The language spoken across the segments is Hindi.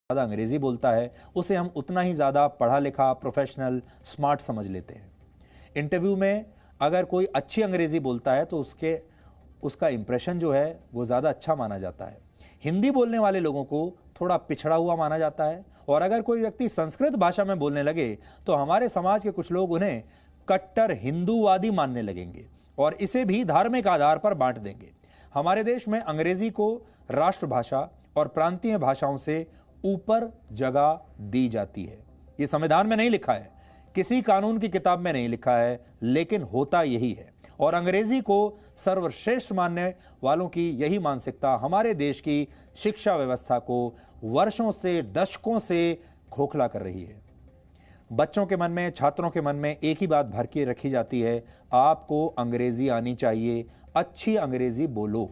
ज़्यादा अंग्रेज़ी बोलता है उसे हम उतना ही ज़्यादा पढ़ा लिखा, प्रोफेशनल, स्मार्ट समझ लेते हैं। इंटरव्यू में अगर कोई अच्छी अंग्रेज़ी बोलता है तो उसका इंप्रेशन जो है वो ज़्यादा अच्छा माना जाता है। हिंदी बोलने वाले लोगों को थोड़ा पिछड़ा हुआ माना जाता है, और अगर कोई व्यक्ति संस्कृत भाषा में बोलने लगे तो हमारे समाज के कुछ लोग उन्हें कट्टर हिंदूवादी मानने लगेंगे और इसे भी धार्मिक आधार पर बांट देंगे। हमारे देश में अंग्रेजी को राष्ट्रभाषा और प्रांतीय भाषाओं से ऊपर जगह दी जाती है। यह संविधान में नहीं लिखा है, किसी कानून की किताब में नहीं लिखा है, लेकिन होता यही है। और अंग्रेजी को सर्वश्रेष्ठ मानने वालों की यही मानसिकता हमारे देश की शिक्षा व्यवस्था को वर्षों से, दशकों से खोखला कर रही है। बच्चों के मन में, छात्रों के मन में एक ही बात भर के रखी जाती है, आपको अंग्रेजी आनी चाहिए, अच्छी अंग्रेजी बोलो।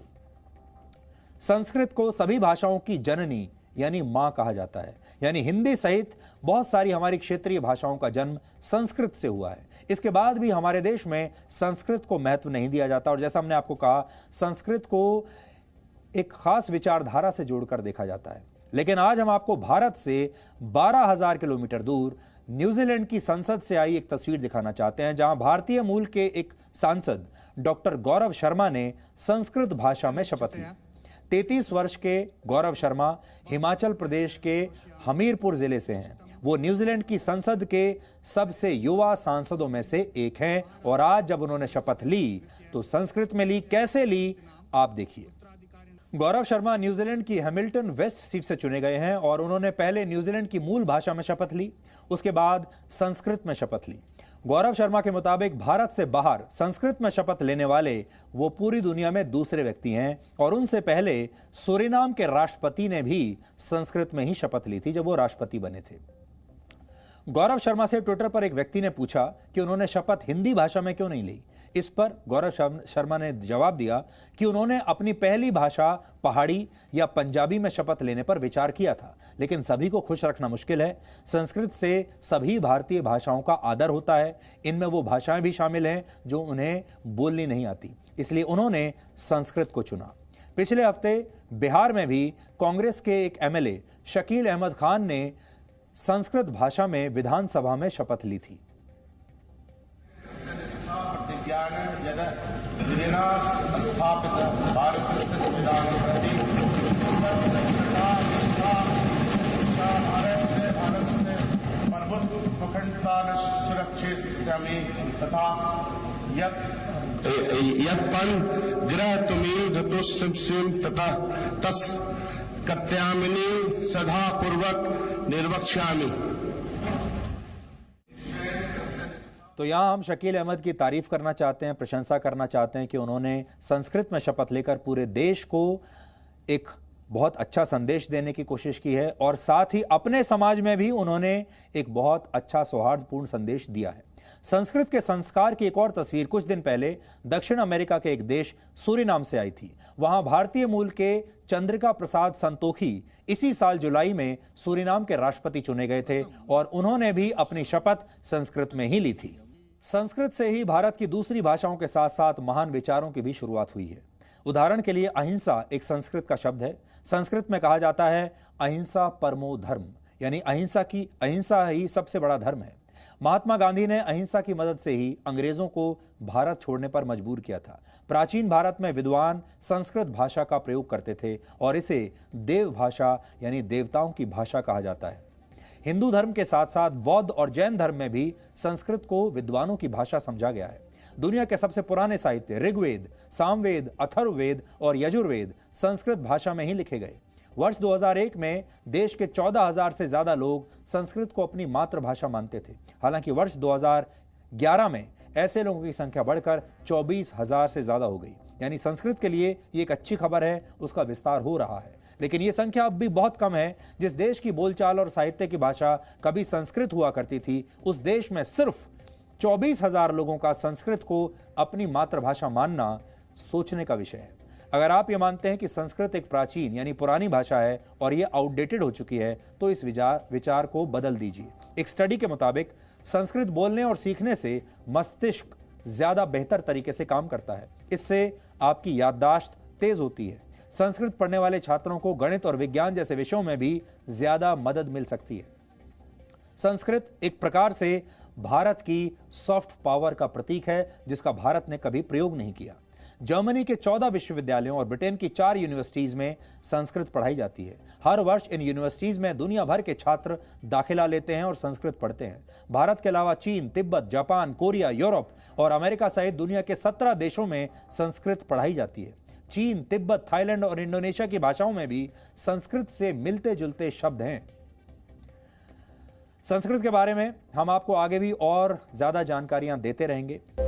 संस्कृत को सभी भाषाओं की जननी यानी मां कहा जाता है, यानी हिंदी सहित बहुत सारी हमारी क्षेत्रीय भाषाओं का जन्म संस्कृत से हुआ है। इसके बाद भी हमारे देश में संस्कृत को महत्व नहीं दिया जाता, और जैसा हमने आपको कहा, संस्कृत को एक खास विचारधारा से जोड़कर देखा जाता है। लेकिन आज हम आपको भारत से 12,000 किलोमीटर दूर न्यूजीलैंड की संसद से आई एक तस्वीर दिखाना चाहते हैं, जहां भारतीय मूल के एक सांसद डॉक्टर गौरव शर्मा ने संस्कृत भाषा में शपथ ली। 33 वर्ष के गौरव शर्मा हिमाचल प्रदेश के हमीरपुर जिले से हैं। वो न्यूजीलैंड की संसद के सबसे युवा सांसदों में से एक हैं, और आज जब उन्होंने शपथ ली तो संस्कृत में ली। कैसे ली, आप देखिए। गौरव शर्मा न्यूजीलैंड की हैमिल्टन वेस्ट सीट से चुने गए हैं, और उन्होंने पहले न्यूजीलैंड की मूल भाषा में शपथ ली, उसके बाद संस्कृत में शपथ ली। गौरव शर्मा के मुताबिक भारत से बाहर संस्कृत में शपथ लेने वाले वो पूरी दुनिया में दूसरे व्यक्ति हैं, और उनसे पहले सूरीनाम के राष्ट्रपति ने भी संस्कृत में ही शपथ ली थी जब वो राष्ट्रपति बने थे। गौरव शर्मा से ट्विटर पर एक व्यक्ति ने पूछा कि उन्होंने शपथ हिंदी भाषा में क्यों नहीं ली। इस पर गौरव शर्मा ने जवाब दिया कि उन्होंने अपनी पहली भाषा पहाड़ी या पंजाबी में शपथ लेने पर विचार किया था, लेकिन सभी को खुश रखना मुश्किल है। संस्कृत से सभी भारतीय भाषाओं का आदर होता है, इनमें वो भाषाएं भी शामिल हैं जो उन्हें बोलनी नहीं आती, इसलिए उन्होंने संस्कृत को चुना। पिछले हफ्ते बिहार में भी कांग्रेस के एक एमएलए शकील अहमद खान ने संस्कृत भाषा में विधानसभा में शपथ ली थी। ग्रह तुमील धतुस्सिम तथा तस कत्यामिनी सदा पूर्वक निर्वक्ष्यामि। तो यहां हम शकील अहमद की तारीफ करना चाहते हैं, प्रशंसा करना चाहते हैं कि उन्होंने संस्कृत में शपथ लेकर पूरे देश को एक बहुत अच्छा संदेश देने की कोशिश की है, और साथ ही अपने समाज में भी उन्होंने एक बहुत अच्छा सौहार्दपूर्ण संदेश दिया है। संस्कृत के संस्कार की एक और तस्वीर कुछ दिन पहले दक्षिण अमेरिका के एक देश सूरीनाम से आई थी। वहां भारतीय मूल के चंद्रिका प्रसाद संतोखी इसी साल जुलाई में सूरीनाम के राष्ट्रपति चुने गए थे, और उन्होंने भी अपनी शपथ संस्कृत में ही ली थी। संस्कृत से ही भारत की दूसरी भाषाओं के साथ साथ महान विचारों की भी शुरुआत हुई है। उदाहरण के लिए अहिंसा एक संस्कृत का शब्द है। संस्कृत में कहा जाता है अहिंसा परमो धर्म, यानी अहिंसा ही सबसे बड़ा धर्म है। महात्मा गांधी ने अहिंसा की मदद से ही अंग्रेजों को भारत छोड़ने पर मजबूर किया था। प्राचीन भारत में विद्वान संस्कृत भाषा का प्रयोग करते थे, और इसे देव भाषा यानी देवताओं की भाषा कहा जाता है। हिंदू धर्म के साथ साथ बौद्ध और जैन धर्म में भी संस्कृत को विद्वानों की भाषा समझा गया है। दुनिया के सबसे पुराने साहित्य ऋग्वेद, सामवेद, अथर्ववेद और यजुर्वेद संस्कृत भाषा में ही लिखे गए। वर्ष 2001 में देश के 14,000 से ज्यादा लोग संस्कृत को अपनी मातृभाषा मानते थे। हालांकि वर्ष 2011 में ऐसे लोगों की संख्या बढ़कर 24,000 से ज्यादा हो गई। यानी संस्कृत के लिए ये एक अच्छी खबर है, उसका विस्तार हो रहा है। लेकिन ये संख्या अब भी बहुत कम है। जिस देश की बोलचाल और साहित्य की भाषा कभी संस्कृत हुआ करती थी, उस देश में सिर्फ 24,000 लोगों का संस्कृत को अपनी मातृभाषा मानना सोचने का विषय है। अगर आप ये मानते हैं कि संस्कृत एक प्राचीन यानी पुरानी भाषा है और ये आउटडेटेड हो चुकी है, तो इस विचार को बदल दीजिए। एक स्टडी के मुताबिक संस्कृत बोलने और सीखने से मस्तिष्क ज्यादा बेहतर तरीके से काम करता है। इससे आपकी याददाश्त तेज होती है। संस्कृत पढ़ने वाले छात्रों को गणित और विज्ञान जैसे विषयों में भी ज्यादा मदद मिल सकती है। संस्कृत एक प्रकार से भारत की सॉफ्ट पावर का प्रतीक है, जिसका भारत ने कभी प्रयोग नहीं किया। जर्मनी के 14 विश्वविद्यालयों और ब्रिटेन की 4 यूनिवर्सिटीज में संस्कृत पढ़ाई जाती है। हर वर्ष इन यूनिवर्सिटीज में दुनिया भर के छात्र दाखिला लेते हैं और संस्कृत पढ़ते हैं। भारत के अलावा चीन, तिब्बत, जापान, कोरिया, यूरोप और अमेरिका सहित दुनिया के 17 देशों में संस्कृत पढ़ाई जाती है। चीन, तिब्बत, थाईलैंड और इंडोनेशिया की भाषाओं में भी संस्कृत से मिलते जुलते शब्द हैं। संस्कृत के बारे में हम आपको आगे भी और ज्यादा जानकारियां देते रहेंगे।